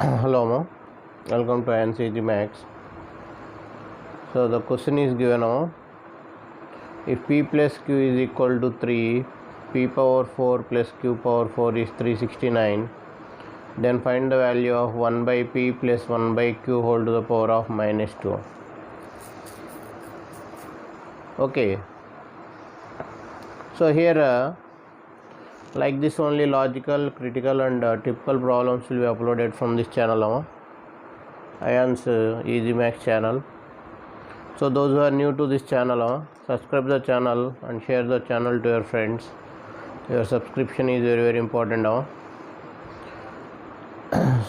Hello, welcome to AyaansEasyMath. So the question is given now. If p plus q is equal to 3, p power 4 plus q power 4 is 369, then find the value of 1 by p plus 1 by q whole to the power of minus 2. Okay. So here like this only logical, critical and typical problems will be uploaded from this channel, AyaansEasyMath channel. So those who are new to this channel, subscribe the channel and share the channel to your friends. Your subscription is very important.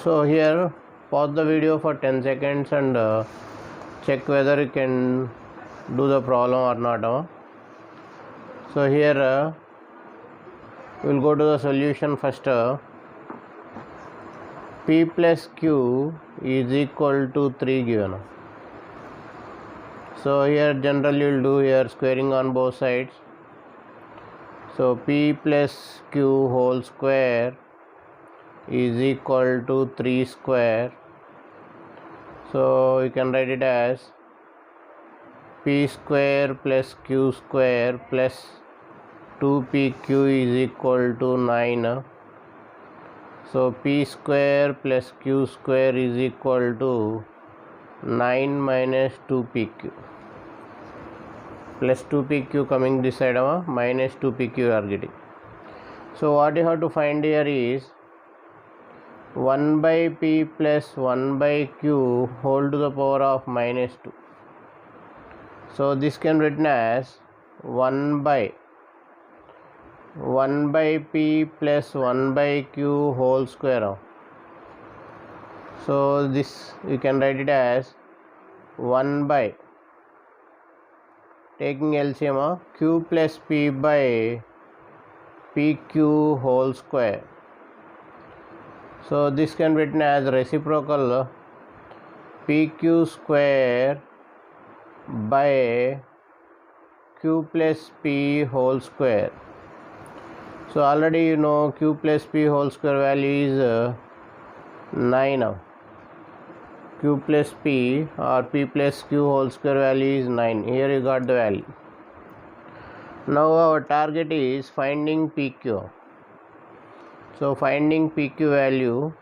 So here pause the video for 10 seconds and check whether you can do the problem or not. So here we will go to the solution first. P plus q is equal to 3 given. So here generally you will do here squaring on both sides. So p plus q whole square is equal to 3 square. So you can write it as p square plus q square plus 2pq is equal to 9. So p square plus q square is equal to 9 minus 2pq. Plus 2pq coming this side, minus 2pq you are getting. So what you have to find here is 1 by p plus 1 by q whole to the power of minus 2. So this can be written as 1 by p plus 1 by q whole square. So this you can write it as 1 by taking LCM q plus p by pq whole square. So this can be written as reciprocal pq square by q plus p whole square. So already you know q plus p whole square value is 9. Q plus p or p plus q whole square value is 9. Here you got the value. Now our target is finding pq. So finding pq value.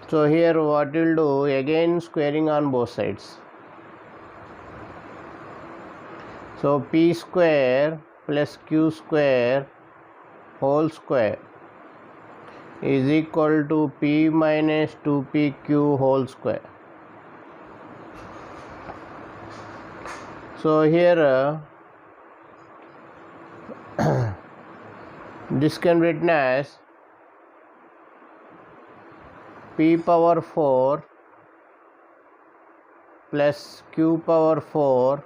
So here what we'll do, again squaring on both sides. So p square plus q square whole square is equal to p minus 2pq whole square. So here this can be written as p power 4 plus q power 4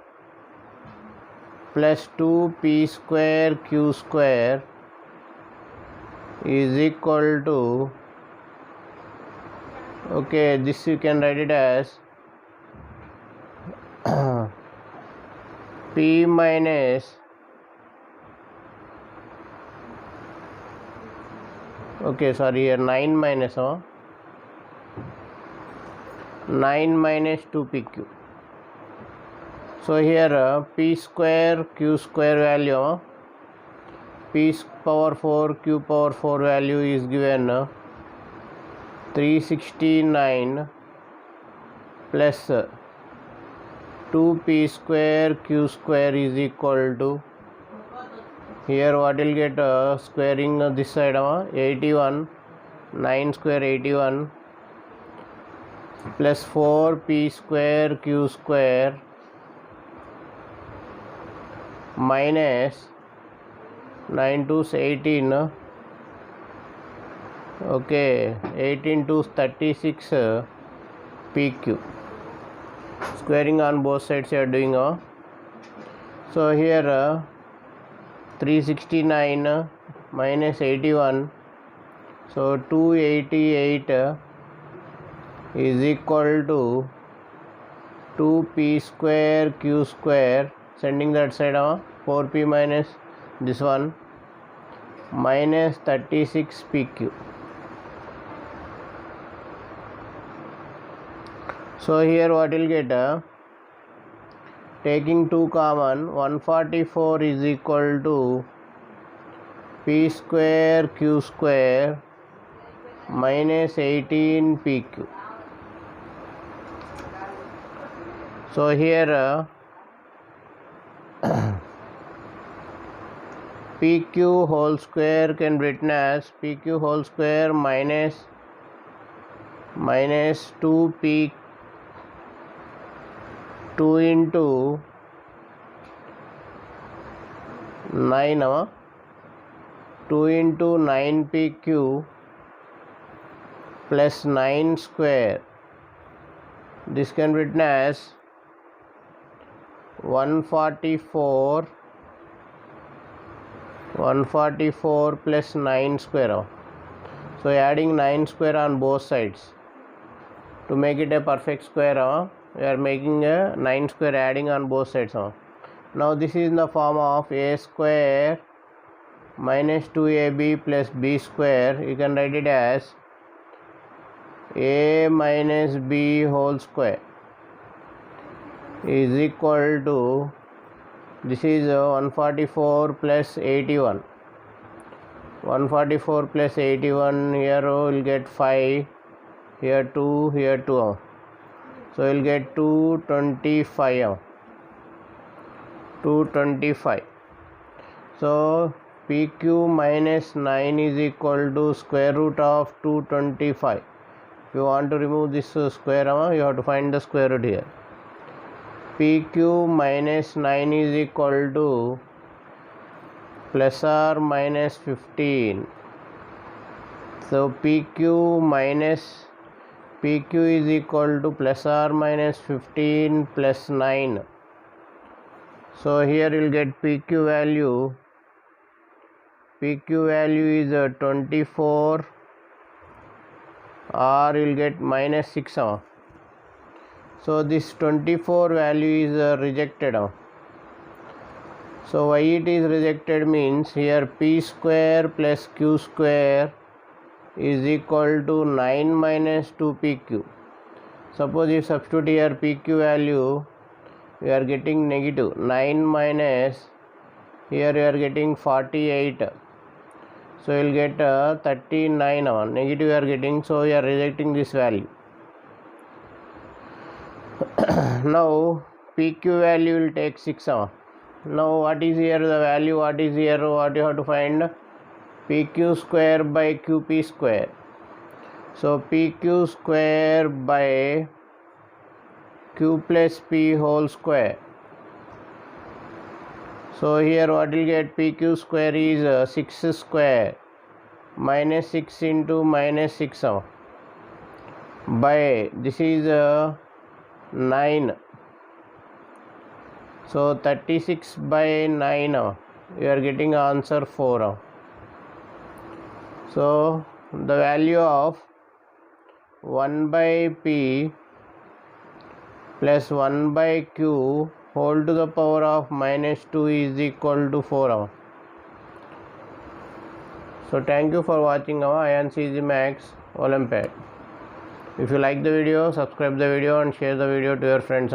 plus 2p square q square is equal to, okay, this you can write it as p minus, okay, sorry, here 9 minus 9 minus 2pq. So here p square q square value, p power 4 q power 4 value is given 369 plus 2p square q square is equal to, here what will get squaring this side 81, 9 square 81 plus 4p square q square minus 9 to 18, okay, 18 to 36 pq. Squaring on both sides you are doing. So here 369 minus 81, so 288 is equal to 2p square q square, sending that side 4p minus this one minus 36 pq. So here what will get, taking 2 common, 144 is equal to p square q square minus 18 pq. So here pq whole square can be written as pq whole square minus 2p 2 into 9 2 into 9pq plus 9 square. This can be written as 144 plus 9 square. So adding 9 square on both sides to make it a perfect square, we are making a 9 square adding on both sides. Now this is in the form of a square minus 2ab plus b square. You can write it as a minus b whole square is equal to, this is 144 plus 81. 144 plus 81, here we will get 5, here 2, here 2. So we will get 225. 225. So pq minus 9 is equal to square root of 225. If you want to remove this square, you have to find the square root here. pq minus 9 is equal to plus or minus 15. So pq is equal to plus or minus 15 plus 9. So here you will get pq value. pq value is 24, or you will get minus 6. So this 24 value is rejected. So why it is rejected means here p square plus q square is equal to 9 minus 2pq. Suppose you substitute here pq value, we are getting negative 9 minus, here we are getting 48. So you will get 39. Negative we are getting, so we are rejecting this value. Now pq value will take 6. Now what is here the value, what is here, what you have to find? pq square by qp square. So pq square by q plus p whole square. So here what will get, pq square is 6 square minus 6 into minus 6 by, this is 9. So 36 by 9, you are getting answer 4. So the value of 1 by p plus 1 by q whole to the power of minus 2 is equal to 4. So thank you for watching our AyaansEasyMath Olympiad. If you like the video, subscribe the video and share the video to your friends.